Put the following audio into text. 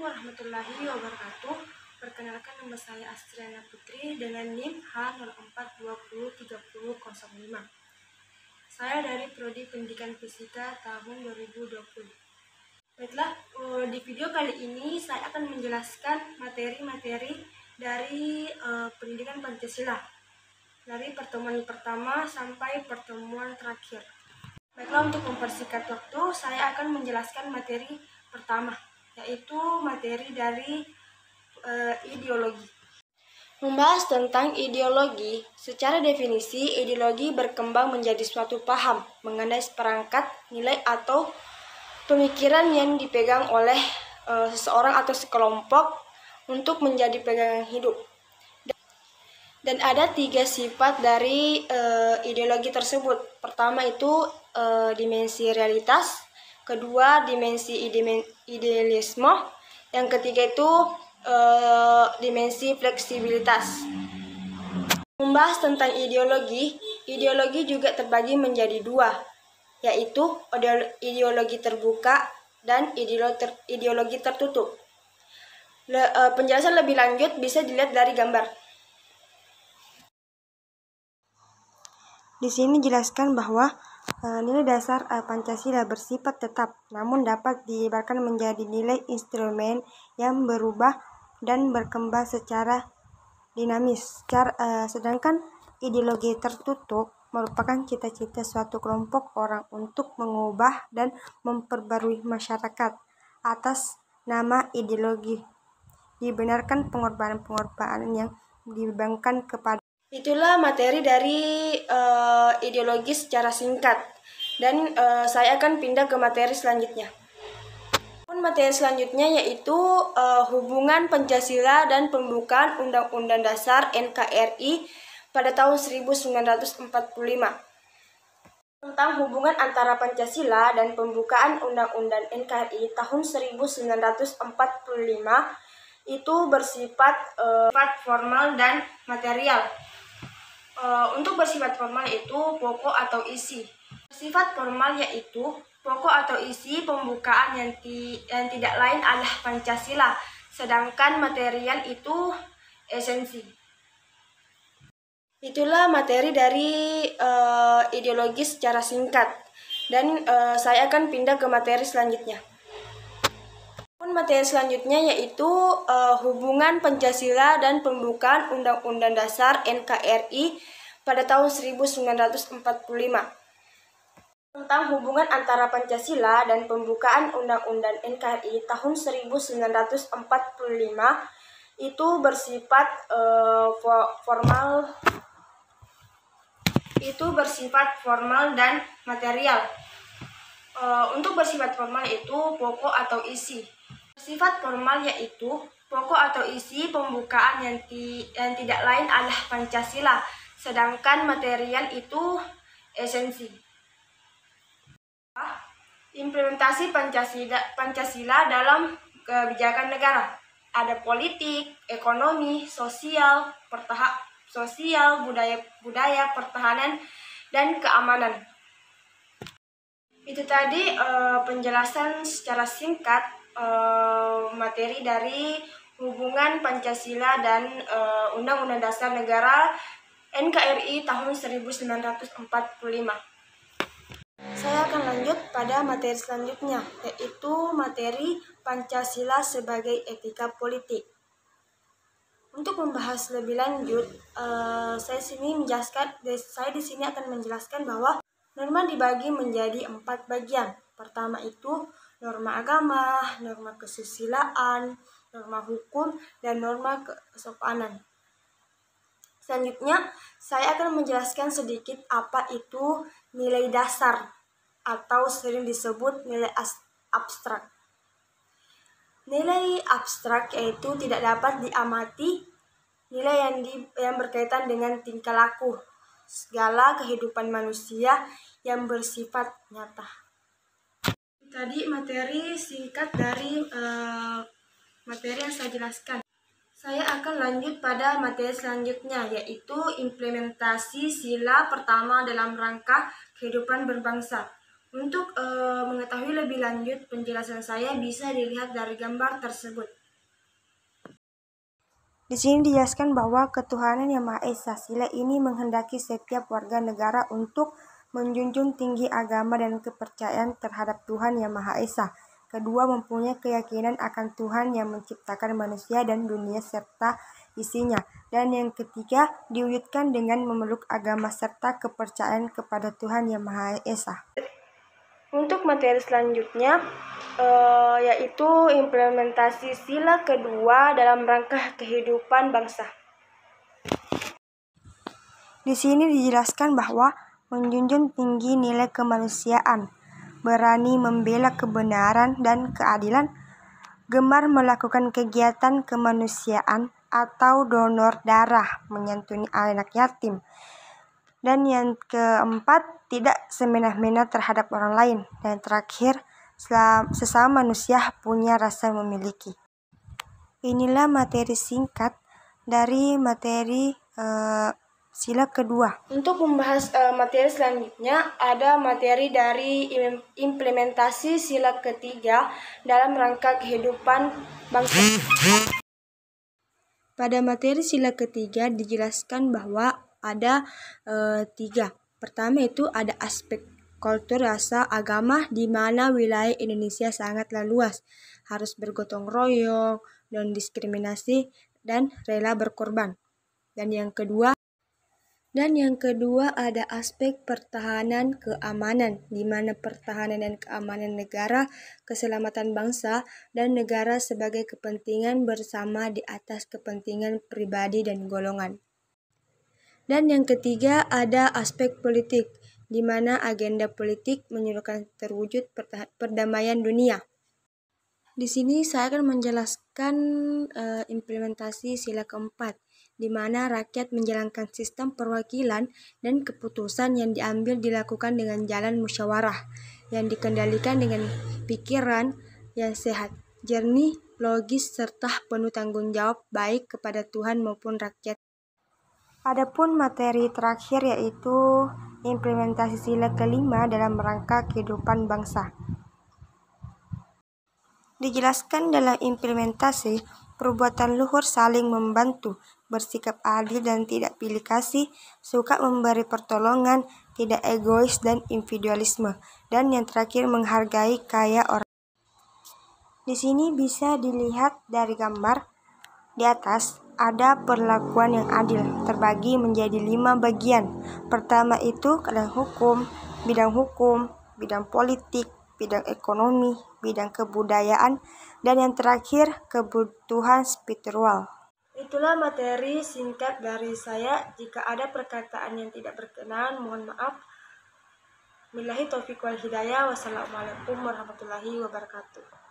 Assalamualaikum warahmatullahi wabarakatuh. Perkenalkan, nama saya Astriana Putri dengan NIM H04203005. Saya dari Prodi Pendidikan Fisika tahun 2020. Baiklah, di video kali ini saya akan menjelaskan materi-materi dari pendidikan Pancasila dari pertemuan pertama sampai pertemuan terakhir. Baiklah, untuk mempersingkat waktu, saya akan menjelaskan materi pertama, yaitu materi dari ideologi. Membahas tentang ideologi, secara definisi, ideologi berkembang menjadi suatu paham mengenai seperangkat nilai atau pemikiran yang dipegang oleh seseorang atau sekelompok untuk menjadi pegangan hidup. Dan ada 3 sifat dari ideologi tersebut. Pertama itu dimensi realitas, kedua dimensi idealisme, yang ketiga itu dimensi fleksibilitas. Membahas tentang ideologi, ideologi juga terbagi menjadi 2, yaitu ideologi terbuka dan ideologi tertutup. Penjelasan lebih lanjut bisa dilihat dari gambar. Di sini dijelaskan bahwa nilai dasar Pancasila bersifat tetap, namun dapat diibaratkan menjadi nilai instrumen yang berubah dan berkembang secara dinamis. Sedangkan ideologi tertutup merupakan cita-cita suatu kelompok orang untuk mengubah dan memperbarui masyarakat atas nama ideologi. Dibenarkan pengorbanan-pengorbanan yang dibebankan kepada. Itulah materi dari ideologi secara singkat, dan saya akan pindah ke materi selanjutnya. Materi selanjutnya yaitu hubungan Pancasila dan pembukaan Undang-Undang Dasar NKRI pada tahun 1945. Tentang hubungan antara Pancasila dan pembukaan Undang-Undang NKRI tahun 1945 itu bersifat formal dan material. Untuk bersifat formal itu pokok atau isi. Bersifat formal yaitu pokok atau isi pembukaan yang tidak lain adalah Pancasila, sedangkan material itu esensi. Itulah materi dari ideologi secara singkat, dan saya akan pindah ke materi selanjutnya. Materi selanjutnya yaitu hubungan Pancasila dan pembukaan Undang-Undang Dasar NKRI pada tahun 1945. Tentang hubungan antara Pancasila dan pembukaan Undang-Undang NKRI tahun 1945 itu bersifat formal. Itu bersifat formal dan material. Untuk bersifat formal itu pokok atau isi. Bersifat formal yaitu pokok atau isi pembukaan yang tidak lain adalah Pancasila, sedangkan material itu esensi. Implementasi Pancasila dalam kebijakan negara. Ada politik, ekonomi, sosial, budaya, pertahanan, dan keamanan. Itu tadi penjelasan secara singkat materi dari hubungan Pancasila dan Undang-Undang Dasar Negara NKRI tahun 1945. Saya akan lanjut pada materi selanjutnya, yaitu materi Pancasila sebagai etika politik. Untuk membahas lebih lanjut, saya di sini akan menjelaskan bahwa norma dibagi menjadi 4 bagian. Pertama itu norma agama, norma kesusilaan, norma hukum, dan norma kesopanan. Selanjutnya, saya akan menjelaskan sedikit apa itu nilai dasar atau sering disebut nilai abstrak. Nilai abstrak yaitu tidak dapat diamati, nilai yang berkaitan dengan tingkah laku segala kehidupan manusia yang bersifat nyata. Tadi materi singkat dari materi yang saya jelaskan. Saya akan lanjut pada materi selanjutnya, yaitu implementasi sila pertama dalam rangka kehidupan berbangsa. Untuk mengetahui lebih lanjut penjelasan saya bisa dilihat dari gambar tersebut. Di sini dijelaskan bahwa ketuhanan Yang Maha Esa. Sila ini menghendaki setiap warga negara untuk menjunjung tinggi agama dan kepercayaan terhadap Tuhan Yang Maha Esa. Kedua, mempunyai keyakinan akan Tuhan yang menciptakan manusia dan dunia serta isinya. Dan yang ketiga, diwujudkan dengan memeluk agama serta kepercayaan kepada Tuhan Yang Maha Esa. Untuk materi selanjutnya, yaitu implementasi sila kedua dalam rangka kehidupan bangsa. Di sini dijelaskan bahwa menjunjung tinggi nilai kemanusiaan, berani membela kebenaran dan keadilan, gemar melakukan kegiatan kemanusiaan atau donor darah, menyantuni anak yatim. Dan yang keempat, tidak semena-mena terhadap orang lain. Dan terakhir, sesama manusia punya rasa memiliki. Inilah materi singkat dari materi sila kedua. Untuk membahas materi selanjutnya, ada materi dari implementasi sila ketiga dalam rangka kehidupan bangsa. Pada materi sila ketiga dijelaskan bahwa ada 3. Pertama itu ada aspek kultur, rasa, agama, di mana wilayah Indonesia sangatlah luas, harus bergotong royong, non diskriminasi, dan rela berkorban. Dan yang kedua ada aspek pertahanan keamanan, di mana pertahanan dan keamanan negara, keselamatan bangsa, dan negara sebagai kepentingan bersama di atas kepentingan pribadi dan golongan. Dan yang ketiga ada aspek politik, di mana agenda politik menyuruhkan terwujud perdamaian dunia. Di sini saya akan menjelaskan implementasi sila keempat, di mana rakyat menjalankan sistem perwakilan dan keputusan yang dilakukan dengan jalan musyawarah, yang dikendalikan dengan pikiran yang sehat, jernih, logis, serta penuh tanggung jawab baik kepada Tuhan maupun rakyat. Adapun materi terakhir yaitu implementasi sila kelima dalam rangka kehidupan bangsa. Dijelaskan dalam implementasi, perbuatan luhur saling membantu, bersikap adil dan tidak pilih kasih, suka memberi pertolongan, tidak egois dan individualisme, dan yang terakhir menghargai kaya orang. Di sini bisa dilihat dari gambar di atas, ada perlakuan yang adil, terbagi menjadi 5 bagian. Pertama itu bidang hukum, bidang politik, bidang ekonomi, bidang kebudayaan, dan yang terakhir kebutuhan spiritual. Itulah materi singkat dari saya. Jika ada perkataan yang tidak berkenan, mohon maaf. Billahi taufiq wal hidayah. Wassalamualaikum warahmatullahi wabarakatuh.